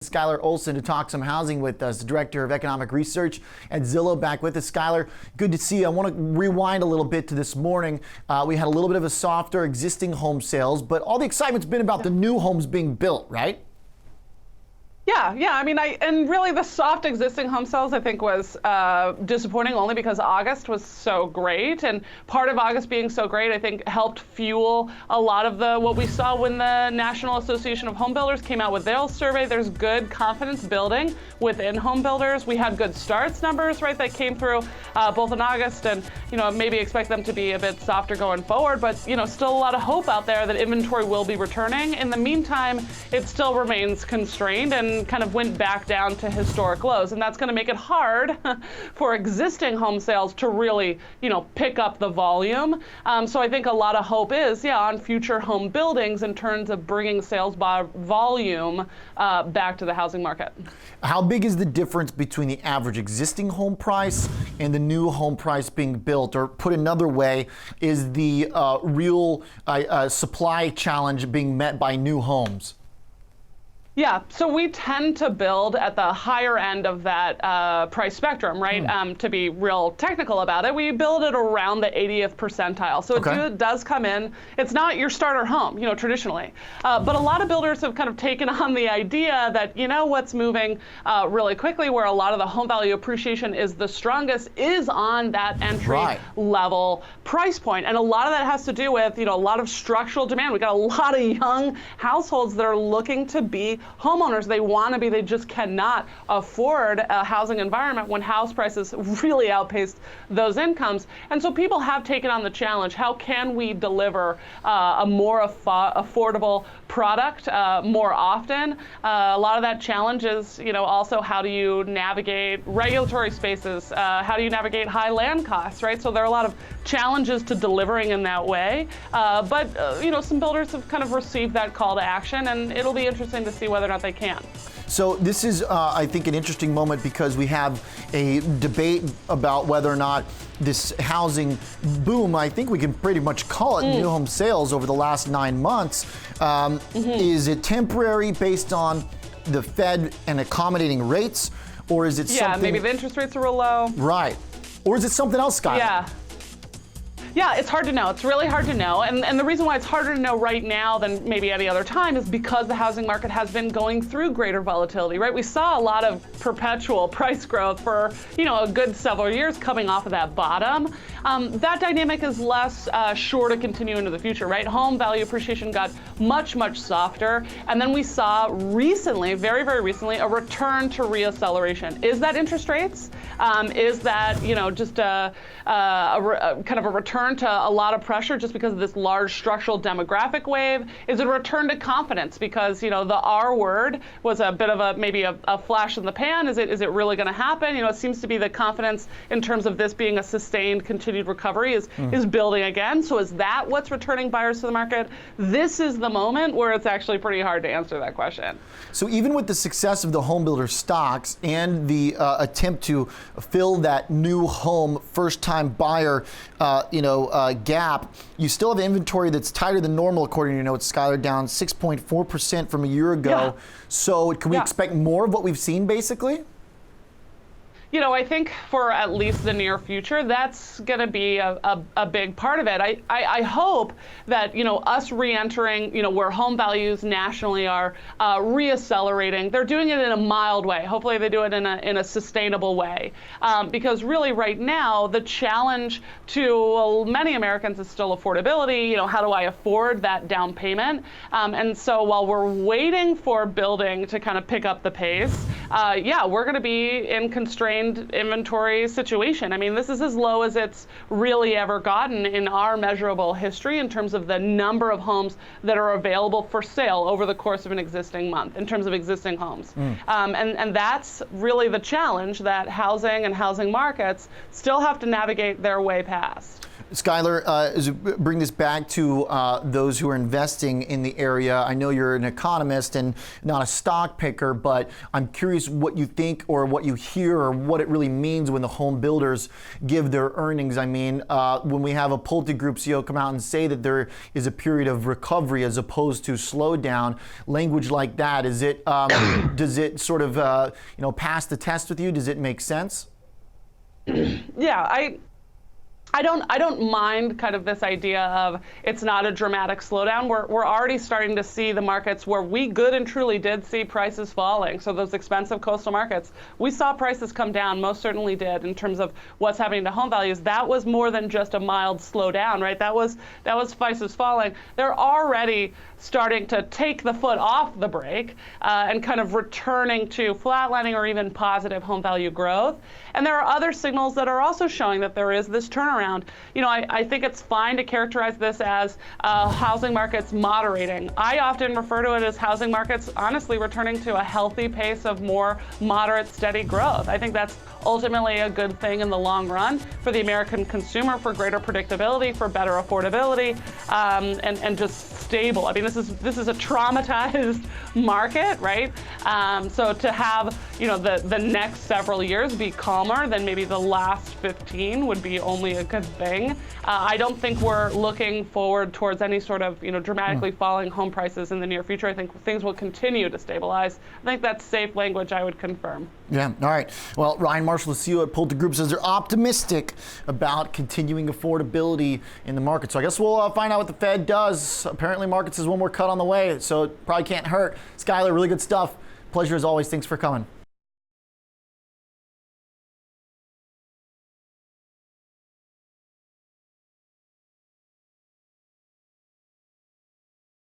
Skylar Olsen to talk some housing with us, Director of Economic Research at Zillow, back with us. Skylar, good to see you. I want to rewind a little bit to this morning. We had a little bit of a softer existing home sales, but all the excitement's been about the new homes being built, right? Yeah. I mean, and really the soft existing home sales, I think, was disappointing only because August was so great. And part of August being so great, I think, helped fuel a lot of what we saw when the National Association of Home Builders came out with their survey. There's good confidence building within home builders. We had good starts numbers, right, that came through both in August, and, maybe expect them to be a bit softer going forward. But, still a lot of hope out there that inventory will be returning. In the meantime, it still remains constrained and kind of went back down to historic lows, and that's going to make it hard for existing home sales to really, pick up the volume. So I think a lot of hope is, on future home buildings in terms of bringing sales by volume back to the housing market. How big is the difference between the average existing home price and the new home price being built? Or put another way, is the real supply challenge being met by new homes? Yeah, so we tend to build at the higher end of that price spectrum, right? To be real technical about it, we build it around the 80th percentile. So it does come in. It's not your starter home, traditionally. But a lot of builders have kind of taken on the idea that, what's moving really quickly, where a lot of the home value appreciation is the strongest, is on that entry level price point. And a lot of that has to do with, a lot of structural demand. We got a lot of young households that are looking to be homeowners. They want to be, they just cannot afford a housing environment when house prices really outpaced those incomes. And so people have taken on the challenge. How can we deliver a more affordable product more often? A lot of that challenge is, also how do you navigate regulatory spaces? How do you navigate high land costs, right? So there are a lot of challenges to delivering in that way. But some builders have kind of received that call to action, and it'll be interesting to see whether or not they can. So this is, I think, an interesting moment because we have a debate about whether or not this housing boom, I think we can pretty much call it new home sales over the last 9 months. Is it temporary based on the Fed and accommodating rates, or is it something? Yeah, maybe the interest rates are real low. Right. Or is it something else, Skylar? Yeah, it's hard to know. It's really hard to know. And the reason why it's harder to know right now than maybe any other time is because the housing market has been going through greater volatility, right? We saw a lot of perpetual price growth for, a good several years coming off of that bottom. That dynamic is less sure to continue into the future, right? Home value appreciation got much, much softer. And then we saw recently, very, very recently, a return to reacceleration. Is that interest rates? Is that, just a kind of a return to a lot of pressure just because of this large structural demographic wave? Is it a return to confidence because, the R word was a bit of maybe a flash in the pan? Is it really going to happen? It seems to be the confidence in terms of this being a sustained, continued recovery is building again. So is that what's returning buyers to the market? This is the moment where it's actually pretty hard to answer that question. So even with the success of the home builder stocks and the attempt to fill that new home first-time buyer, gap, you still have inventory that's tighter than normal, according to your notes, Skylar, down 6.4% from a year ago. Yeah. So can we expect more of what we've seen, basically? I think for at least the near future, that's going to be a big part of it. I hope that, us re-entering, where home values nationally are reaccelerating, they're doing it in a mild way. Hopefully they do it in a sustainable way. Because really right now, the challenge to many Americans is still affordability. How do I afford that down payment? And so while we're waiting for building to kind of pick up the pace, we're going to be in constrained inventory situation. I mean, this is as low as it's really ever gotten in our measurable history in terms of the number of homes that are available for sale over the course of an existing month in terms of existing homes. And that's really the challenge that housing and housing markets still have to navigate their way past. Skylar, bring this back to those who are investing in the area. I know you're an economist and not a stock picker, but I'm curious what you think or what you hear or what it really means when the home builders give their earnings. I mean, when we have a PulteGroup CEO come out and say that there is a period of recovery as opposed to slowdown, language like that, is it does it sort of pass the test with you? Does it make sense? Yeah, I don't mind kind of this idea of it's not a dramatic slowdown. We're already starting to see the markets where we good and truly did see prices falling. So those expensive coastal markets, we saw prices come down, most certainly did, in terms of what's happening to home values. That was more than just a mild slowdown, right? That was prices falling. They're already starting to take the foot off the brake and kind of returning to flatlining or even positive home value growth. And there are other signals that are also showing that there is this turnaround. I think it's fine to characterize this as housing markets moderating. I often refer to it as housing markets honestly returning to a healthy pace of more moderate, steady growth. I think that's ultimately a good thing in the long run for the American consumer, for greater predictability, for better affordability, and just stable. I mean, this is a traumatized market, right? So to have the next several years be calmer than maybe the last 15 would be only a good thing. I don't think we're looking forward towards any sort of dramatically falling home prices in the near future. I think things will continue to stabilize. I think that's safe language I would confirm. Yeah, all right. Well, Ryan Marshall, the CEO at PulteGroup, says they're optimistic about continuing affordability in the market. So I guess we'll find out what the Fed does. Apparently markets is one more cut on the way, so it probably can't hurt. Skylar, really good stuff. Pleasure as always. Thanks for coming.